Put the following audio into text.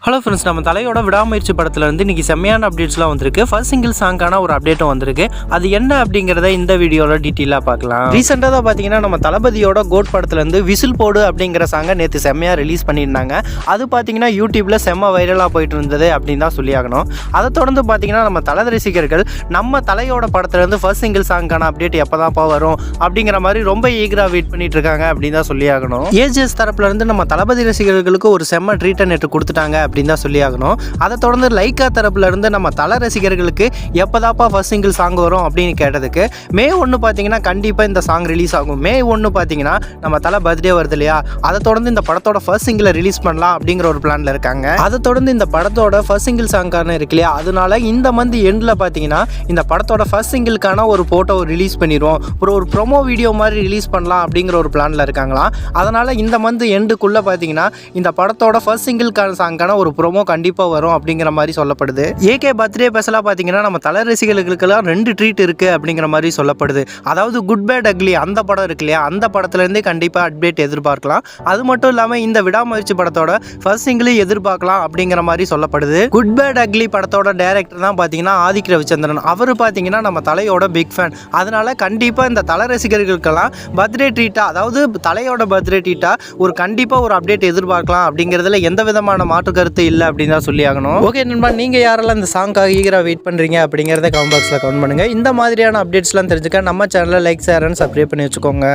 Hello friends, நம்ம தலையோட விடாமுயற்சி படத்தில் வந்து இன்றைக்கி செம்மையான அப்டேட்ஸ்லாம் வந்திருக்கு. ஃபர்ஸ்ட் சிங்கிள் சாங்கான ஒரு அப்டேட்டும் வந்திருக்கு. அது என்ன அப்படிங்கிறத இந்த வீடியோவில் டீட்டெயிலாக பார்க்கலாம். ரீசெண்டாக தான் பார்த்தீங்கன்னா நம்ம தளபதியோட கோட் படத்துலேருந்து விசில் போடு அப்படிங்கிற சாங்கை நேற்று செம்மையாக ரிலீஸ் பண்ணியிருந்தாங்க. அது பார்த்தீங்கன்னா யூடியூப்பில் செம்ம வைரலாக போயிட்டு இருந்தது அப்படின்னு தான் சொல்லி ஆகணும். அதை தொடர்ந்து பார்த்தீங்கன்னா நம்ம தலை ரசிகர்கள் நம்ம தலையோட படத்துலேருந்து ஃபர்ஸ்ட் சிங்கிள் சாங்கான அப்டேட் எப்போ தான்ப்பா வரும் அப்படிங்கிற மாதிரி ரொம்ப ஈகராக வெயிட் பண்ணிட்டு இருக்காங்க அப்படின்னு தான் சொல்லி ஆகணும். ஏஜிஎஸ் தரப்புலேருந்து நம்ம தளபதி ரசிகர்களுக்கு ஒரு செம்ம ட்ரீட்டை நேற்று கொடுத்துட்டாங்க அப்படின்னு தான் சொல்லி ஆகணும். அதை தொடர்ந்து லைக்கா தரப்புல இருந்து நம்ம தல ரசிகர்களுக்கு எப்பதாப்பா ஃபர்ஸ்ட் சிங்கிள் சாங் வரும் அப்படின்னு கேட்டதுக்கு மே 1 பார்த்தீங்கன்னா கண்டிப்பாக இந்த சாங் ரிலீஸ் ஆகும். மே 1 பார்த்தீங்கன்னா நம்ம தலை பர்த்டே வருது இல்லையா, அதை தொடர்ந்து இந்த படத்தோட ஃபர்ஸ்ட் சிங்கிளை ரிலீஸ் பண்ணலாம் அப்படிங்கிற ஒரு பிளான்ல இருக்காங்க. அதை தொடர்ந்து இந்த படத்தோட ஃபர்ஸ்ட் சிங்கிள் சாங்கான இருக்கு இல்லையா, அதனால இந்த மந்த் எண்டில் பார்த்தீங்கன்னா இந்த படத்தோட ஃபர்ஸ்ட் சிங்கிளுக்கான ஒரு போட்டோ ரிலீஸ் பண்ணிடுவோம், ஒரு ப்ரொமோ வீடியோ மாதிரி ரிலீஸ் பண்ணலாம் அப்படிங்கிற ஒரு பிளான்ல இருக்காங்களாம். அதனால இந்த மந்த் எண்டுக்குள்ள பார்த்தீங்கன்னா இந்த படத்தோட ஃபர்ஸ்ட் சிங்கிள்கான சாங்கான ஒரு ப்ரோமோ கண்டிப்பாக வரும் அப்படிங்கிற மாதிரி சொல்லப்படுது. ஏகே பர்த்டே ஸ்பெஷலாக பார்த்தீங்கன்னா நம்ம தல ரசிகர்களுக்கெல்லாம் 2 ட்ரீட் இருக்கு அப்படிங்கிற மாதிரி சொல்லப்படுது. அதாவது குட் பேட் அக்லி அந்த படம் இருக்கு இல்லையா, அந்த படத்துலேருந்தே கண்டிப்பாக அப்டேட் எதிர்பார்க்கலாம். அது மட்டும் இல்லாமல் இந்த விடாமுயற்சி படத்தோட ஃபர்ஸ்ட் சிங்கிளையும் எதிர்பார்க்கலாம் அப்படிங்கிற மாதிரி சொல்லப்படுது. குட் பேட் அக்லி படத்தோட டைரக்டர் தான் பார்த்தீங்கன்னா ஆதிக் ரவிச்சந்திரன். அவர் பார்த்தீங்கன்னா நம்ம தலையோட பிக் ஃபேன். அதனால கண்டிப்பாக இந்த தல ரசிகர்களுக்கெல்லாம் பர்த்டே ட்ரீட்டா, அதாவது தலையோட பர்த்டே ட்ரீட்டா ஒரு கண்டிப்பாக ஒரு அப்டேட் எதிர்பார்க்கலாம் அப்படிங்கிறதுல எந்த விதமான மாற்று கருத்து இல்லை அப்படின்னு தான் சொல்லி ஆகணும். ஓகே நண்பா, நீங்கள் யாரெல்லாம் இந்த சாங்காக ஈகராக வெயிட் பண்ணுறீங்க அப்படிங்கிறத கமெண்ட் பாக்ஸில் கமெண்ட் பண்ணுங்கள். இந்த மாதிரியான அப்டேட்ஸ்லாம் தெரிஞ்சுக்க நம்ம சேனலை லைக், ஷேர் அண்ட் சப்ஸ்கிரைப் பண்ணி வச்சுக்கோங்க.